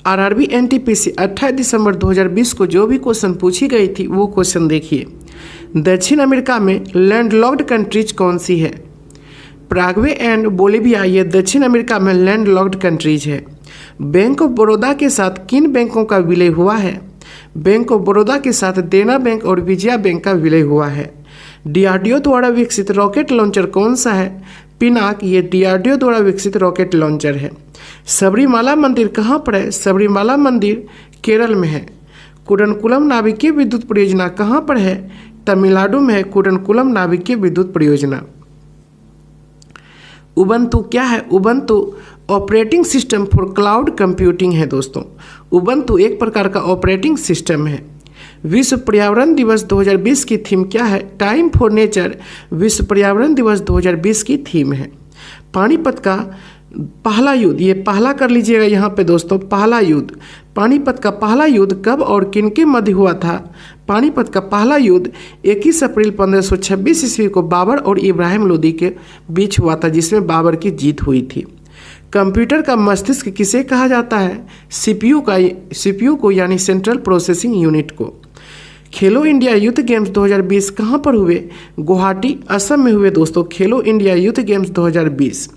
RRB NTPC 28 दिसंबर 2020 को जो भी क्वेश्चन पूछी गई थी वो क्वेश्चन देखिए। दक्षिण अमेरिका में लैंडलॉक्ड कंट्रीज कौन सी है? पैराग्वे एंड बोलिविया ये दक्षिण अमेरिका में लैंडलॉक्ड कंट्रीज है। बैंक ऑफ बड़ौदा के साथ किन बैंकों का विलय हुआ है? बैंक ऑफ बड़ौदा के साथ देना बैंक और विजया बैंक का विलय हुआ है। डीआरडीओ द्वारा विकसित रॉकेट लॉन्चर कौन सा है? पिनाक ये डीआरडीओ द्वारा विकसित रॉकेट लॉन्चर है। सबरीमाला मंदिर कहाँ पर है? सबरीमाला मंदिर केरल में है। कुडनकुलम नाभिकीय विद्युत परियोजना कहाँ पर है? तमिलनाडु में है कुडनकुलम नाभिकीय विद्युत परियोजना। उबंटू क्या है? Ubuntu operating system for cloud computing है दोस्तों। उबंटू एक प्रकार का ऑपरेटिंग सिस्टम है। विश्व पर्यावरण दिवस 2020 की थीम क्या है? टाइम फॉर नेचर विश्व पर्यावरण दिवस 2020 की थीम है। पानीपत का पहला युद्ध, ये पहला कर लीजिएगा यहाँ पे दोस्तों, पहला युद्ध। पानीपत का पहला युद्ध कब और किनके मध्य हुआ था? पानीपत का पहला युद्ध 21 अप्रैल 1526 ईस्वी को बाबर और इब्राहिम लोदी के बीच हुआ था, जिसमें बाबर की जीत हुई थी। कंप्यूटर का मस्तिष्क किसे कहा जाता है? सीपीयू को यानी सेंट्रल प्रोसेसिंग यूनिट को। खेलो इंडिया यूथ गेम्स 2020 कहाँ पर हुए? गुवाहाटी असम में हुए दोस्तों खेलो India youth games 2020।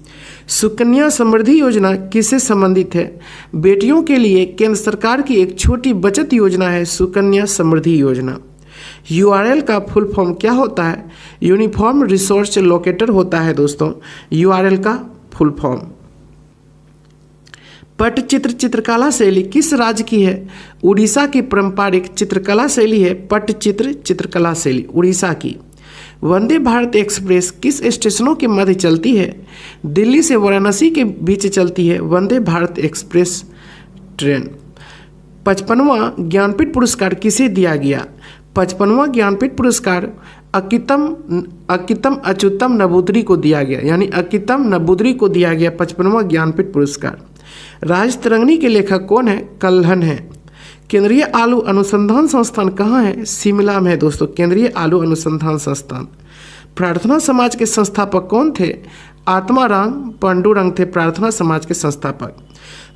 Sukanya Samriddhi योजना किससे संबंधित है? बेटियों के लिए केंद्र सरकार की एक छोटी बचत योजना है सुकन्या समृद्धि योजना। यूआरएल का फुल फॉर्म क्या होता है? यूनिफॉर्म रिसोर्स लोकेटर होता है दोस्तों यूआरएल का फुल फॉर्म। पट्टचित्र चित्रकला शैली किस राज्य की है? उड़ीसा की पारंपरिक चित्रकला शैली है पट्टचित्र चित्रकला शैली उड़ीसा की। वंदे भारत एक्सप्रेस किस स्टेशनों के मध्य चलती है? दिल्ली से वाराणसी के बीच चलती है वंदे भारत एक्सप्रेस ट्रेन। 55वां ज्ञानपीठ पुरस्कार किसे दिया गया? 55वां ज्ञानपीठ पुरस्कार अकितम अच्युतम नबूदरी को दिया गया, यानी अकितम नबूदरी को दिया गया 55वां ज्ञानपीठ पुरस्कार। राजतरंगिणी के लेखक कौन है? कल्हण है। केंद्रीय आलू अनुसंधान संस्थान कहाँ है? शिमला में है दोस्तों केंद्रीय आलू अनुसंधान संस्थान। प्रार्थना समाज के संस्थापक कौन थे? आत्माराम पांडुरंग थे प्रार्थना समाज के संस्थापक।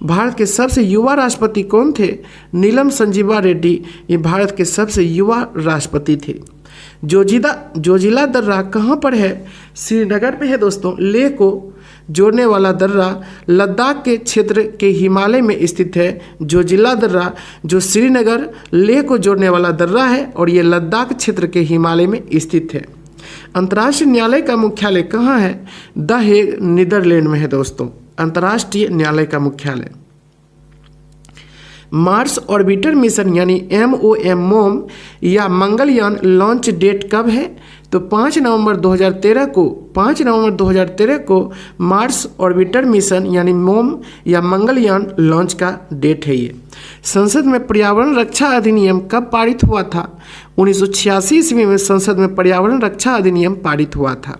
भारत के सबसे युवा राष्ट्रपति कौन थे? नीलम संजीवा रेड्डी ये भारत के सबसे युवा राष्ट्रपति थे। जोजिला दर्रा कहाँ पर है? श्रीनगर में है दोस्तों। लेह को जोड़ने वाला दर्रा लद्दाख के क्षेत्र के हिमालय में स्थित है। जोजिला दर्रा जो श्रीनगर लेह को जोड़ने वाला दर्रा है और ये लद्दाख क्षेत्र के हिमालय में स्थित है। अंतर्राष्ट्रीय न्यायालय का मुख्यालय कहाँ है? द हेग नीदरलैंड में है दोस्तों अंतर्राष्ट्रीय न्यायालय का मुख्यालय। मार्स ऑर्बिटर मिशन यानी मोम या मंगलयान लॉन्च डेट कब है? तो 5 नवंबर 2013 को मार्स ऑर्बिटर मिशन यानी मोम या मंगलयान लॉन्च का डेट है ये। संसद में पर्यावरण रक्षा अधिनियम कब पारित हुआ था? 1986 ईस्वी में संसद में पर्यावरण रक्षा अधिनियम पारित हुआ था।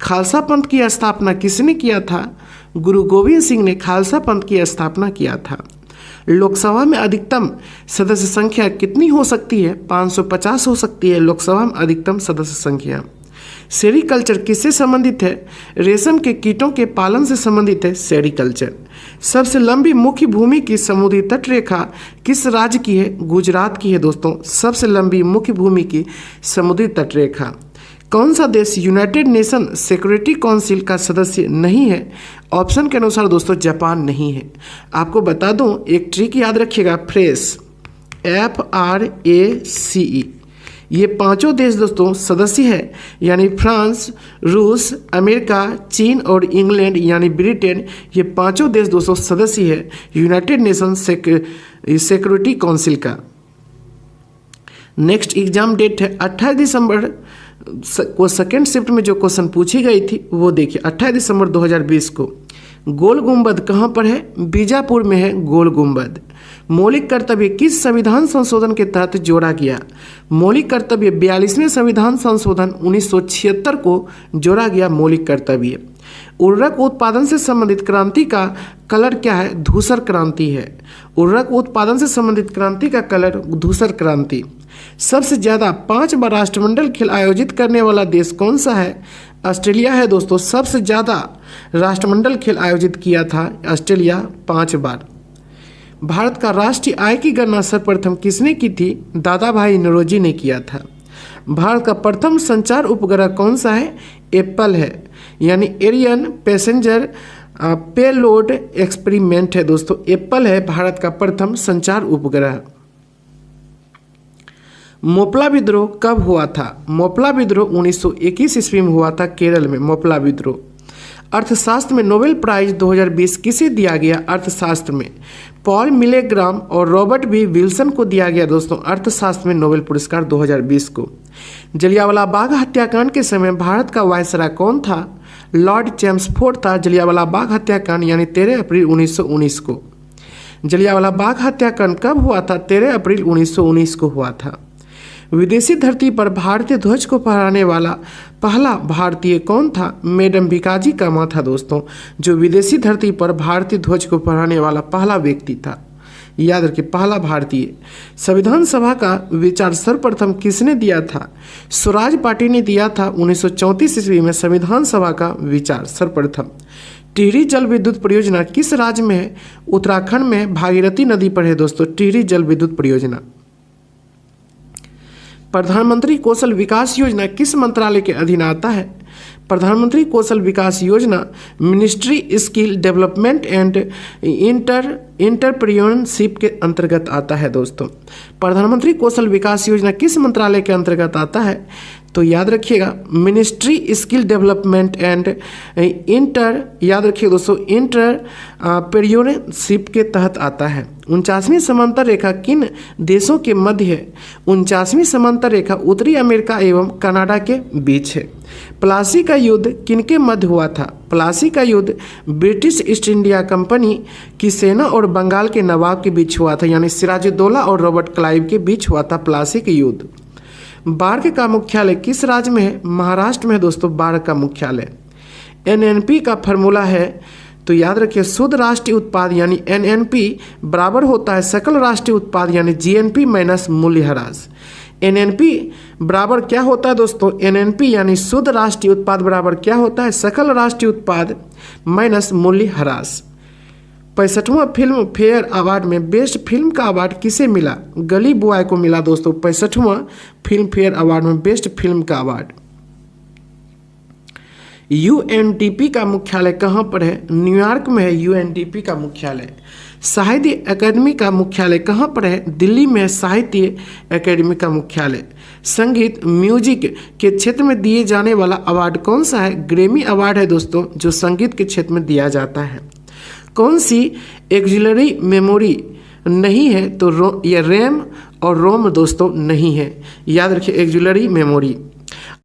खालसा पंथ की स्थापना किसने किया था? गुरु गोविंद सिंह ने खालसा पंथ की स्थापना किया था। लोकसभा में अधिकतम सदस्य संख्या कितनी हो सकती है? 550 हो सकती है लोकसभा में अधिकतम सदस्य संख्या। सेरीकल्चर किससे संबंधित है? रेशम के कीटों के पालन से संबंधित है सेरीकल्चर। सबसे लंबी मुख्य भूमि की समुद्री तट रेखा किस राज्य की है? गुजरात की है दोस्तों सबसे लंबी मुख्य भूमि की समुद्री तट रेखा। कौन सा देश यूनाइटेड नेशन सिक्योरिटी काउंसिल का सदस्य नहीं है? ऑप्शन के अनुसार दोस्तों जापान नहीं है। आपको बता दूं एक ट्रिक याद रखिएगा फ्रेस FRACE ये 5 देश दोस्तों सदस्य है यानी फ्रांस, रूस, अमेरिका, चीन और इंग्लैंड यानी ब्रिटेन ये 5 देश दोस्तों सदस्य है यूनाइटेड नेशन सिक्योरिटी काउंसिल का। नेक्स्ट एग्जाम डेट है 28 दिसंबर को सेकेंड शिफ्ट में जो क्वेश्चन पूछी गई थी वो देखिए 28 दिसंबर 2020 को। गोल गुंबद कहाँ पर है? बीजापुर में है गोल गुंबद। मौलिक कर्तव्य किस संविधान संशोधन के तहत जोड़ा गया? मौलिक कर्तव्य 42वें संविधान संशोधन 1976 को जोड़ा गया मौलिक कर्तव्य। उर्वरक उत्पादन से संबंधित क्रांति का कलर क्या है? धूसर क्रांति है। उर्वरक उत्पादन से संबंधित क्रांति का कलर धूसर क्रांति। सबसे ज़्यादा 5 बार राष्ट्रमंडल खेल आयोजित करने वाला देश कौन सा है? ऑस्ट्रेलिया है दोस्तों सबसे ज़्यादा राष्ट्रमंडल खेल आयोजित किया था ऑस्ट्रेलिया 5 बार। भारत का राष्ट्रीय आय की गणना सर्वप्रथम किसने की थी? दादा भाई नौरोजी ने किया था। भारत का प्रथम संचार उपग्रह कौन सा है? एप्पल है, यानी एरियन पैसेंजर पेलोड एक्सपेरिमेंट है दोस्तों। एप्पल है भारत का प्रथम संचार उपग्रह। मोपला विद्रोह कब हुआ था? मोपला विद्रोह 1921 ईस्वी में हुआ था, केरल में मोपला विद्रोह। अर्थशास्त्र में नोबेल प्राइज 2020 किसे दिया गया? अर्थशास्त्र में पॉल मिलेग्राम और रॉबर्ट बी विल्सन को दिया गया दोस्तों, अर्थशास्त्र में नोबेल पुरस्कार 2020 को। जलियांवाला बाग हत्याकांड के समय भारत का वायसराय कौन था? लॉर्ड चेम्सफोर्ड था। जलियांवाला बाग हत्याकांड यानी 13 अप्रैल 1919 को। जलियांवाला बाग हत्याकांड कब हुआ था? 13 अप्रैल 1919 को हुआ था। विदेशी धरती पर भारतीय ध्वज को फहराने वाला पहला भारतीय कौन था? मैडम भिकाजी कामा था दोस्तों, जो विदेशी धरती पर भारतीय ध्वज को फहराने वाला पहला व्यक्ति था। याद रखिए, पहला भारतीय। संविधान सभा का विचार सर्वप्रथम किसने दिया था? स्वराज पार्टी ने दिया था 1934 ईस्वी में संविधान सभा का विचार सर्वप्रथम। टिहरी जल विद्युत परियोजना किस राज्य में है? उत्तराखंड में भागीरथी नदी पर है दोस्तों टिहरी जल विद्युत परियोजना। प्रधानमंत्री कौशल विकास योजना किस मंत्रालय के अधीन आता है? प्रधानमंत्री कौशल विकास योजना ministry skill development and entrepreneurship के अंतर्गत आता है दोस्तों। प्रधानमंत्री कौशल विकास योजना किस मंत्रालय के अंतर्गत आता है? तो याद रखिएगा, मिनिस्ट्री स्किल डेवलपमेंट एंड याद रखिए दोस्तों, एंटरप्रेन्योरशिप के तहत आता है। 49वीं समांतर रेखा किन देशों के मध्य है? 49वीं समांतर रेखा उत्तरी अमेरिका एवं कनाडा के बीच है। प्लासी का युद्ध किनके मध्य हुआ था? प्लासी का युद्ध ब्रिटिश ईस्ट इंडिया कंपनी की सेना और बंगाल के नवाब के बीच हुआ था, यानी सिराजुद्दौला और रॉबर्ट क्लाइव के बीच हुआ था प्लासी का युद्ध। बार्क का मुख्यालय किस राज्य में है? महाराष्ट्र में है दोस्तों बार्क का मुख्यालय। एनएनपी का फॉर्मूला है, तो याद रखिए, शुद्ध राष्ट्रीय उत्पाद यानी एनएनपी बराबर होता है सकल राष्ट्रीय उत्पाद यानी जीएनपी माइनस मूल्यह्रास। एनएनपी बराबर क्या होता है दोस्तों? एनएनपी यानी शुद्ध राष्ट्रीय उत्पाद बराबर क्या होता है? सकल राष्ट्रीय उत्पाद माइनस मूल्यह्रास। 65वां फिल्म फेयर अवार्ड में बेस्ट फिल्म का अवार्ड किसे मिला? गली बॉय को मिला दोस्तों 65वां फिल्म फेयर अवार्ड में बेस्ट फिल्म का अवार्ड। यूएनडीपी का मुख्यालय कहाँ पर है? न्यूयॉर्क में है यूएनडीपी का मुख्यालय। साहित्य अकादमी का मुख्यालय कहाँ पर है? दिल्ली में है साहित्य अकादमी का मुख्यालय। संगीत म्यूजिक के क्षेत्र में दिए जाने वाला अवार्ड कौन सा है? ग्रैमी अवार्ड है दोस्तों, जो संगीत के क्षेत्र में दिया जाता है। कौन सी एक्सिलरी मेमोरी नहीं है? तो ये रैम और रोम दोस्तों नहीं है। याद रखिए, एक्सिलरी मेमोरी।